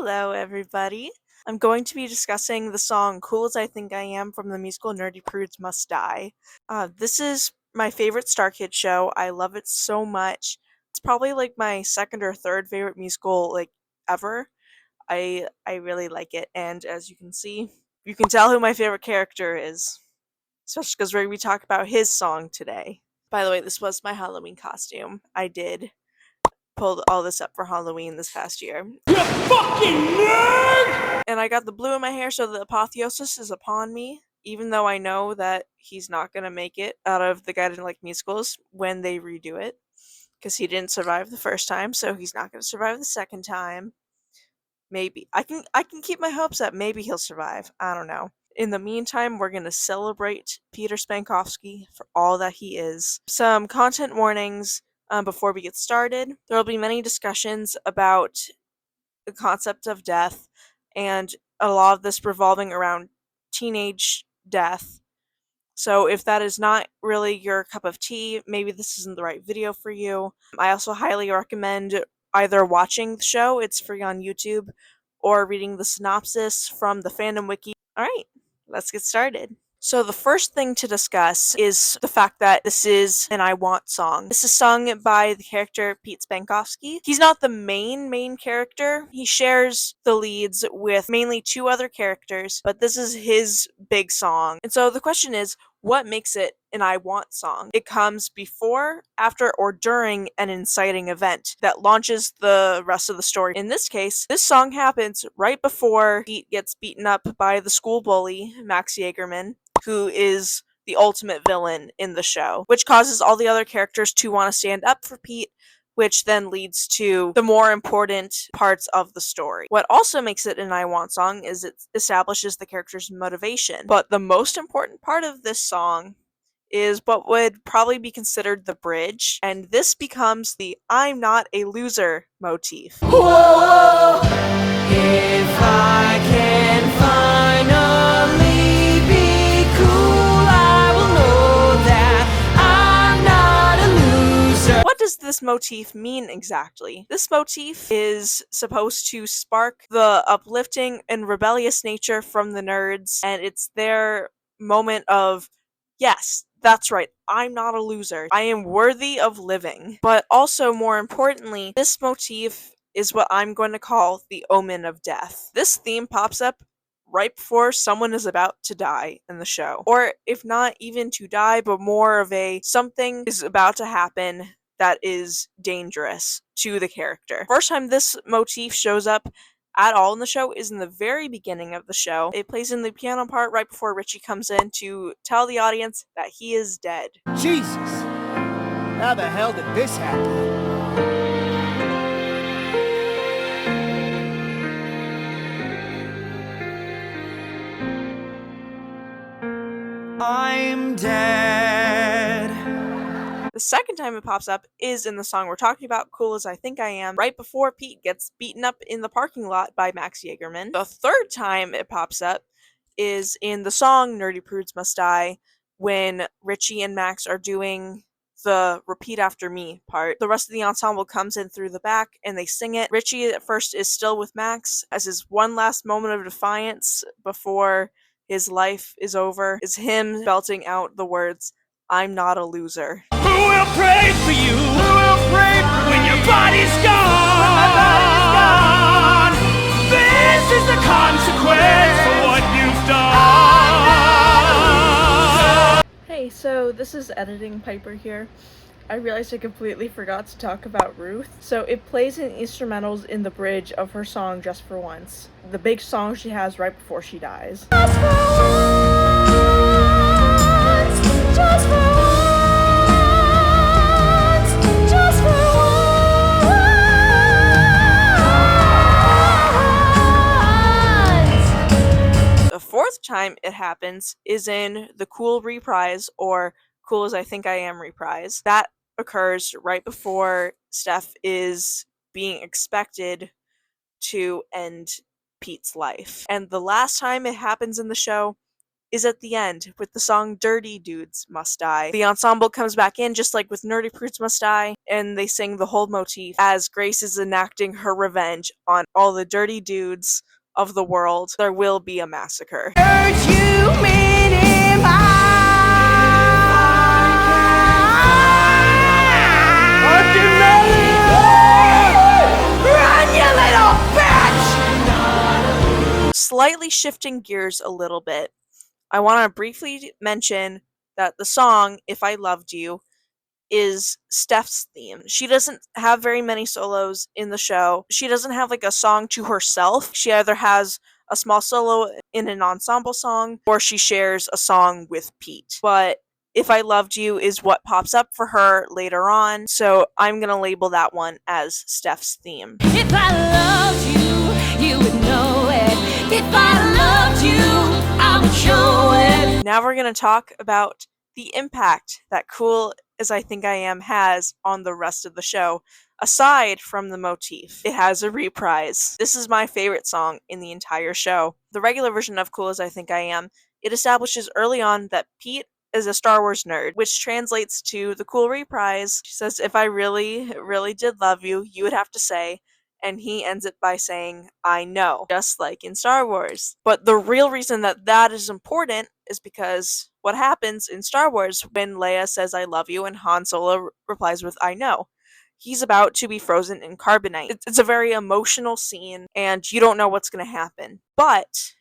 Hello, everybody. I'm going to be discussing the song Cool as I Think I Am from the musical Nerdy Prudes Must Die. This is my favorite Starkid show. I love it so much. It's probably like my second or third favorite musical ever. I really like it, and as you can see, you can tell who my favorite character is, especially because we're going to be talking about his song today. By the way, this was my Halloween costume. I did pulled all this up for Halloween this past year. You fucking nerd! And I got the blue in my hair, so the apotheosis is upon me, even though I know that he's not gonna make it out of The Guy That Didn't Like Musicals when they redo it, because he didn't survive the first time, so he's not gonna survive the second time. Maybe. I can keep my hopes up. Maybe he'll survive. I don't know. In the meantime, we're going to celebrate Peter Spankowski for all that he is. Some content warnings before we get started. There will be many discussions about the concept of death, and a lot of this revolving around teenage death. So if that is not really your cup of tea, maybe this isn't the right video for you. I also highly recommend either watching the show, it's free on YouTube, or reading the synopsis from the fandom wiki. Alright, let's get started. So the first thing to discuss is the fact that this is an I Want song. This is sung by the character Pete Spankowski. He's not the main character. He shares the leads with mainly two other characters, but this is his big song. And so the question is, what makes it an I Want song? It comes before, after, or during an inciting event that launches the rest of the story. In this case, this song happens right before Pete gets beaten up by the school bully, Max Jaegerman, who is the ultimate villain in the show, which causes all the other characters to want to stand up for Pete, which then leads to the more important parts of the story. What also makes it an I Want song is it establishes the character's motivation. But the most important part of this song is what would probably be considered the bridge, and this becomes the I'm not a loser motif. Whoa, if I can finally be cool, I will know that I'm not a loser. What does this motif mean exactly? This motif is supposed to spark the uplifting and rebellious nature from the nerds, and it's their moment of, yes, that's right, I'm not a loser. I am worthy of living. But also, more importantly, this motif is what I'm going to call the omen of death. This theme pops up right before someone is about to die in the show. Or if not even to die, but more of a something is about to happen that is dangerous to the character. First time this motif shows up at all in the show is in the very beginning of the show. It plays in the piano part right before Richie comes in to tell the audience that he is dead. Jesus! How the hell did this happen? I'm dead. The second time it pops up is in the song we're talking about, Cool as I Think I Am, right before Pete gets beaten up in the parking lot by Max Jaegerman. The third time it pops up is in the song Nerdy Prudes Must Die, when Richie and Max are doing the repeat after me part. The rest of the ensemble comes in through the back and they sing it. Richie at first is still with Max as his one last moment of defiance before his life is over, is him belting out the words, I'm not a loser. Who will pray for you? Who will pray for when your body's gone? This is the consequence for what you've done. Hey, so this is Editing Piper here. I realized I completely forgot to talk about Ruth. So it plays in instrumentals in the bridge of her song Just for Once, the big song she has right before she dies. Just for once, just for once, just for once. The fourth time it happens is in the Cool reprise, or Cool as I Think I Am reprise. That occurs right before Steph is being expected to end Pete's life. And the last time it happens in the show is at the end with the song Dirty Dudes Must Die. The ensemble comes back in just like with Nerdy Prudes Must Die, and they sing the whole motif as Grace is enacting her revenge on all the dirty dudes of the world. There will be a massacre. Slightly shifting gears a little bit, I want to briefly mention that the song If I Loved You is Steph's theme. She doesn't have very many solos in the show. She doesn't have like a song to herself. She either has a small solo in an ensemble song or she shares a song with Pete. But If I Loved You is what pops up for her later on, so I'm gonna label that one as Steph's theme. If I loved you, you would know it. If I loved you, I would show it. Now we're gonna talk about the impact that Cool As I Think I Am has on the rest of the show. Aside from the motif, it has a reprise. This is my favorite song in the entire show. The regular version of Cool As I Think I Am, it establishes early on that Pete is a Star Wars nerd, which translates to the cool reprise. She says, if I really, really did love you, you would have to say, and he ends it by saying, I know, just like in Star Wars. But the real reason that that is important is because what happens in Star Wars when Leia says, I love you, and Han Solo replies with, I know. He's about to be frozen in carbonite. It's a very emotional scene, and you don't know what's going to happen. But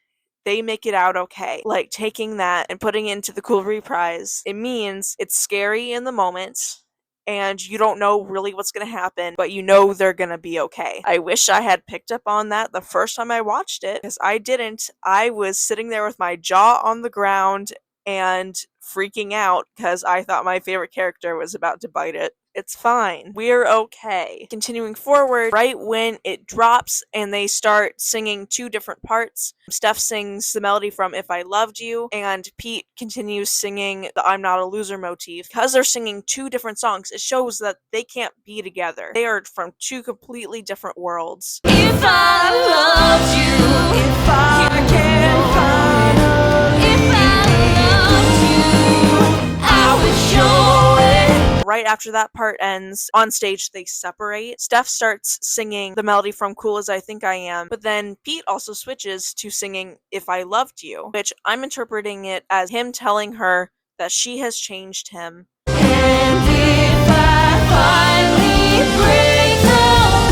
they make it out okay. Like, taking that and putting it into the cool reprise, it means it's scary in the moment, and you don't know really what's going to happen, but you know they're going to be okay. I wish I had picked up on that the first time I watched it, because I didn't. I was sitting there with my jaw on the ground and freaking out because I thought my favorite character was about to bite it. It's fine. We're okay. Continuing forward, right when it drops and they start singing two different parts, Steph sings the melody from If I Loved You, and Pete continues singing the I'm Not a Loser motif. Because they're singing two different songs, it shows that they can't be together. They are from two completely different worlds. If I loved you, if I can find if I loved you, I would show it. Right after that part ends, on stage they separate. Steph starts singing the melody from Cool As I Think I Am, but then Pete also switches to singing If I Loved You, which I'm interpreting it as him telling her that she has changed him. And if I finally break the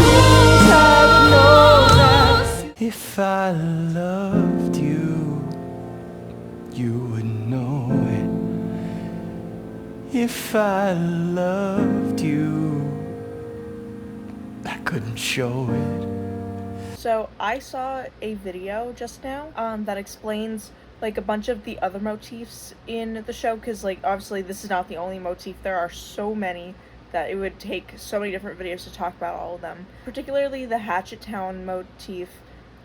rules, I would know that. If I loved you, you would know it. If I loved you, I couldn't show it. So I saw a video just now that explains like a bunch of the other motifs in the show, because like obviously this is not the only motif. There are so many that it would take so many different videos to talk about all of them. Particularly the Hatchet Town motif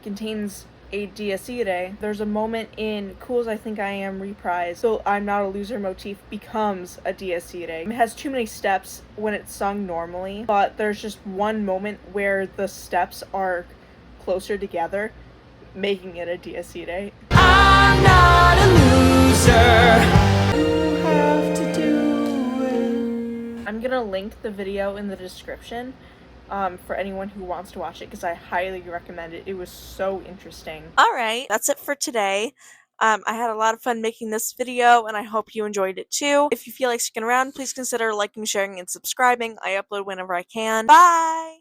contains a Dies Irae. There's a moment in Cool As I Think I Am reprise, so I'm Not a Loser motif becomes a Dies Irae. It has too many steps when it's sung normally, but there's just one moment where the steps are closer together, making it a Dies Irae. I'm not a loser. You have to do it. I'm gonna link the video in the description for anyone who wants to watch it, because I highly recommend it. It was so interesting. Alright, that's it for today. I had a lot of fun making this video, and I hope you enjoyed it too. If you feel like sticking around, please consider liking, sharing, and subscribing. I upload whenever I can. Bye!